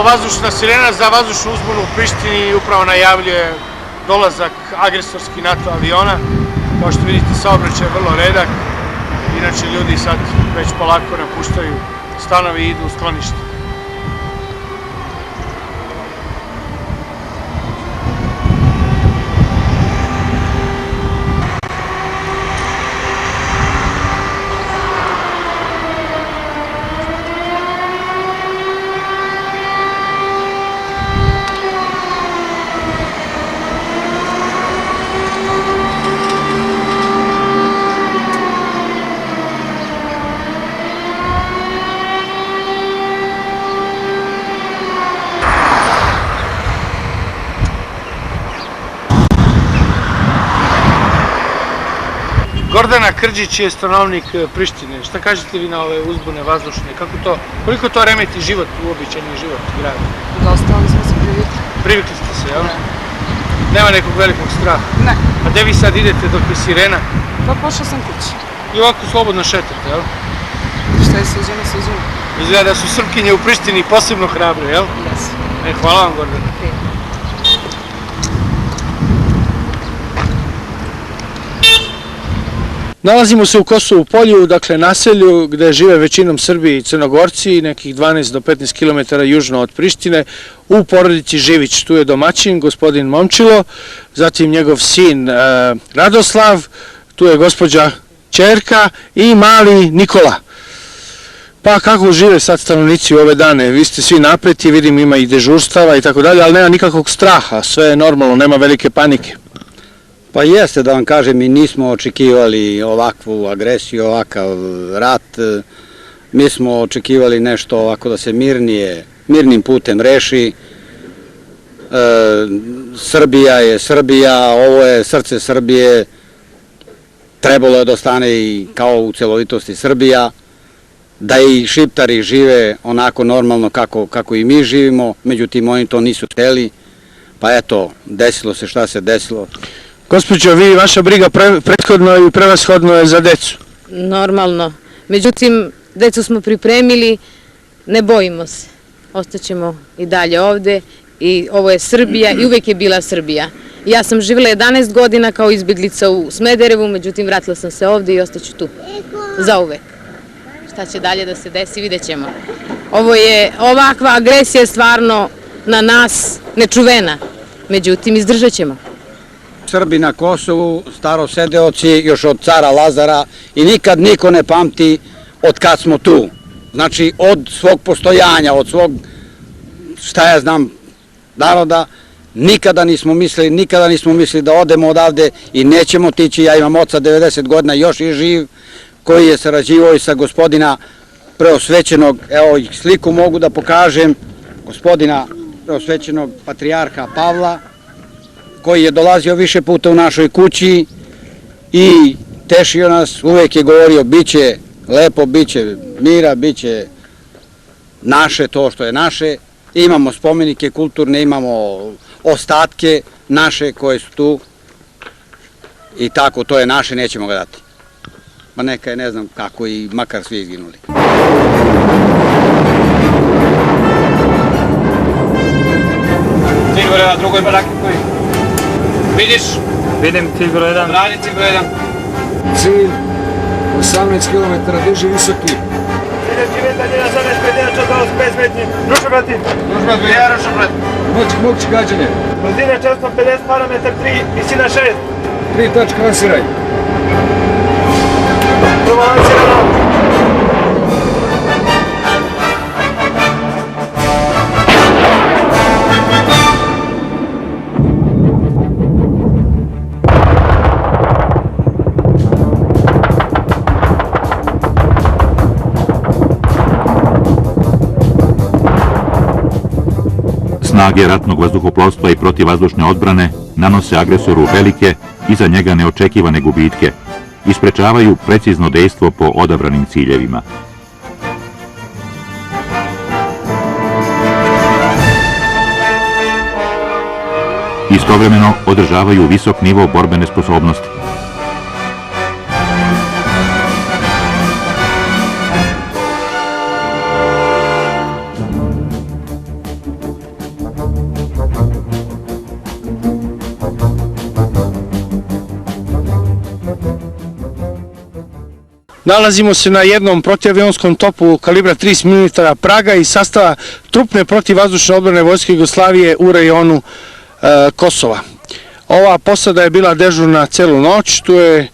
vazdušna sirena za vazdušnu uzbunu u Prištini upravo najavljuje dolazak agresorskih NATO aviona. Kao što vidite, saobraćaj je vrlo redak. Inače, ljudi sad već polako napuštaju stanove i idu u sklonište. Gordana Krđić je stanovnik Prištine. Šta kažete vi na ove uzbune vazdušne? Koliko to remeti život, uobičajeni život grada? Dosta, ali smo se privikli. Privikli ste se, jel? Nema nekog velikog straha? Ne. A gde vi sad idete dok je sirena? Pa pošla sam kući. I ovako slobodno šetate, jel? Šta je suđeno, suđeno. Izgleda da su Srpkinje u Prištini posebno hrabre, jel? Jesu. Hvala vam, Gordana. Nalazimo se u Kosovu Polju, dakle naselju gde žive većinom Srbi i Crnogorci, nekih 12 do 15 km južno od Prištine, u porodici Živić. Tu je domaćin, gospodin Momčilo, zatim njegov sin Radoslav, tu je gospođa ćerka i mali Nikola. Pa kako žive sad stanovnici u ove dane? Vi ste svi napeti, vidim ima i dežurstava i tako dalje, ali nema nikakvog straha, sve je normalno, nema velike panike. Pa jeste, da vam kažem, mi nismo očekivali ovakvu agresiju, ovakav rat. Mi smo očekivali nešto ovako da se mirnim putem reši. Srbija je Srbija, ovo je srce Srbije. Trebalo je da ostane i kao u celovitosti Srbija, da i Šiptari žive onako normalno kako i mi živimo, međutim oni to nisu hteli, pa eto, desilo se šta se desilo. Gospođo, vi, vaša briga prethodno i prevashodno je za decu. Normalno. Međutim, decu smo pripremili, ne bojimo se. Ostaćemo i dalje ovde i ovo je Srbija i uvek je bila Srbija. Ja sam živjela 11 godina kao izbjeglica u Smederevu, međutim vratila sam se ovde i ostaću tu. Zauvek. Šta će dalje da se desi, vidjet ćemo. Ovakva agresija je stvarno na nas nečuvena, međutim izdržat ćemo. Srbi na Kosovu, starosedeoci, još od cara Lazara i nikad niko ne pamti od kad smo tu. Znači, od svog postojanja, od svog, šta ja znam, naroda, nikada nismo mislili da odemo odavde i nećemo tići. Ja imam oca 90 godina, još je živ, koji je sarađivao i sa gospodina preosvećenog, evo sliku mogu da pokažem, gospodina preosvećenog patrijarha Pavla, koji je dolazio više puta u našoj kući i tešio nas, uvek je govorio biće lepo, biće mira, biće naše to što je naše. Imamo spomenike kulturne, imamo ostatke naše koje su tu i tako, to je naše, nećemo ga dati. Ma neka je, ne znam kako, i makar svi izginuli. Tigor 1, drugoj baraki koji? Vidiš? Vidim Tigor 1. Brani Tigor 1. Cilj 18 km, diži visoki. Cilj Čiveta, njena zona je predinača od 25 metri. Rušo, brati. Rušo, brati. Ja rušo, brati. Moći gađanje. Brzine 450, parametar 3, visina 6. 3 tačka, lansiraj. Prvo lansirano. Snage ratnog vazduhoplovstva i protivvazdušne odbrane nanose agresoru velike i za njega neočekivane gubitke i sprečavaju precizno dejstvo po odabranim ciljevima. Istovremeno održavaju visok nivo borbene sposobnosti. Nalazimo se na jednom protiavionskom topu kalibra 30 mm Praga iz sastava trupne protivvazdušne odbrane Vojske Jugoslavije u rejonu Kosova. Ova posada je bila dežurna celu noć, tu je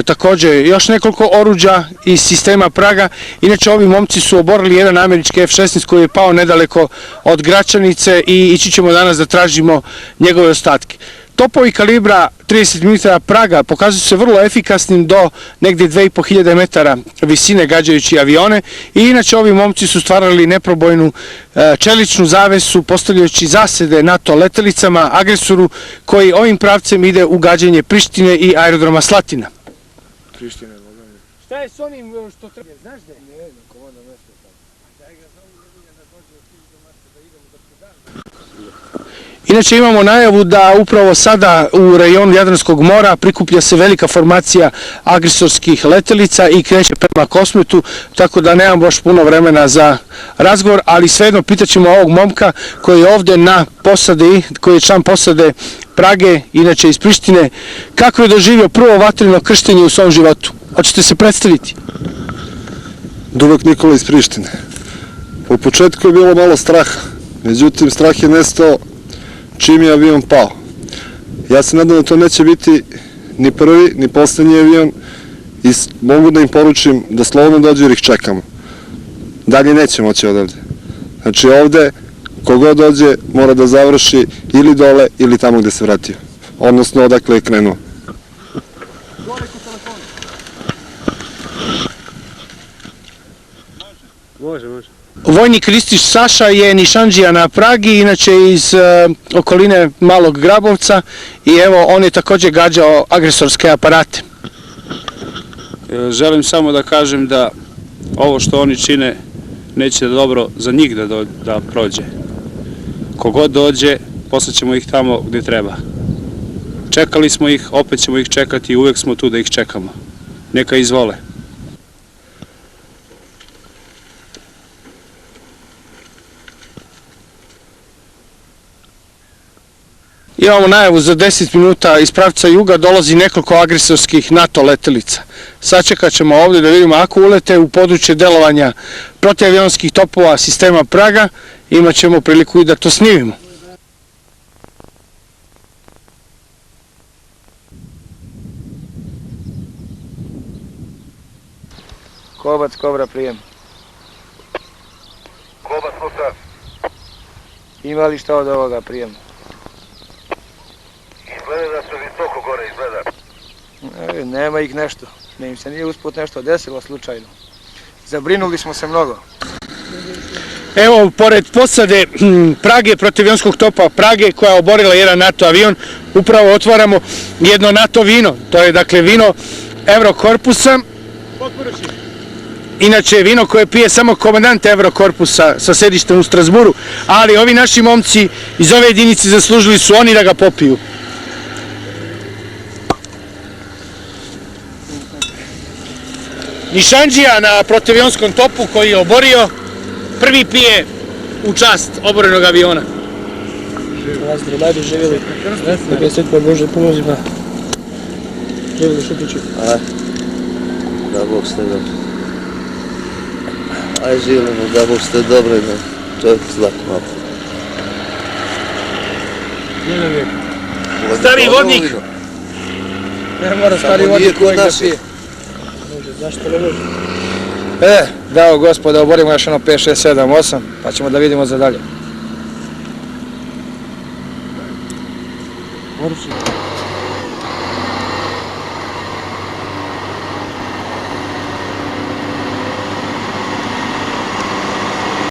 također još nekoliko oruđa iz sistema Praga. Inače, ovi momci su oborili jedan američki F-16 koji je pao nedaleko od Gračanice i ići ćemo danas da tražimo njegove ostatke. Topovi kalibra 30 mm Praga pokazuju se vrlo efikasnim do negdje 2500 metara visine gađajući avione i inače ovi momci su stvarali neprobojnu čeličnu zavesu postavljajući zasede NATO letelicama agresoru koji ovim pravcem ide u gađanje Prištine i aerodroma Slatina. Šta je s onim što treba? Znaš da je? Ne, komanda mesta tamo. Daj ga zovu da dođe od tih domasta da idemo do Sudana. Inače imamo najavu da upravo sada u rejonu Jadranskog mora prikuplja se velika formacija agresorskih letelica i kreće prema Kosmetu, tako da nemam baš puno vremena za razgovor, ali svejedno pitaćemo ovog momka koji je ovdje na posadi, koji je član posade Prage, inače iz Prištine, kako je doživio prvo vatreno krštenje u svom životu. Hoćete se predstaviti? Dubak Nikola iz Prištine. U početku je bilo malo straha, međutim strah je nestao čim je avion pao. Ja se nadam da to neće biti ni prvi, ni posljednji avion i mogu da im poručim da slobodno dođu jer ih čekamo. Dalje neće moći odavde. Znači ovde, kogod dođe, mora da završi ili dole ili tamo gde se vratio. Odnosno odakle je krenuo. Vojnik Ristić Saša je nišandžija na Pragi, inače iz okoline Malog Grabovca i evo on je također gađao agresorske aparate. Želim samo da kažem da ovo što oni čine neće dobro za njih da prođe. Kogod dođe, poslaćemo ih tamo gdje treba. Čekali smo ih, opet ćemo ih čekati i uvek smo tu da ih čekamo. Neka izvole. Imamo najavu za 10 minuta iz pravca juga, dolazi nekoliko agresorskih NATO letelica. Sačekat ćemo ovdje da vidimo ako ulete u područje delovanja protiavionskih topova sistema Praga, imat ćemo priliku i da to snimimo. Kobac, Kobra, prijem. Kobac, slušam. Ima li šta od ovoga, prijem? Izgleda da su visoko gore, izgleda. Nema ih nešto. Ne im se nije usput nešto desilo slučajno. Zabrinuli smo se mnogo. Evo, pored posade Prage, protivionskog topa Prage, koja je oborila jedan NATO avion, upravo otvaramo jedno NATO vino. To je dakle vino Eurokorpusa. Inače vino koje pije samo komandant Eurokorpusa sa sedištem u Strasburu, ali ovi naši momci iz ove jedinice zaslužili su oni da ga popiju. Nišandžija na protiavionskom topu koji je oborio, prvi pije u čast oborenog aviona. Pozdrav, dajde živjeli. Neka je svetlo Bože pomozi pa. Živjeli Šupiću. Da Bog ste dobro. Aj živimo, da Bog ste dobro, da čovjek zlak malo. Stari vodnik! Ne mora stari vodnik uvijek da pije. Zašto ne može? Dao gospoda, oborimo još ono 5, 6, 7, 8, pa ćemo da vidimo za dalje.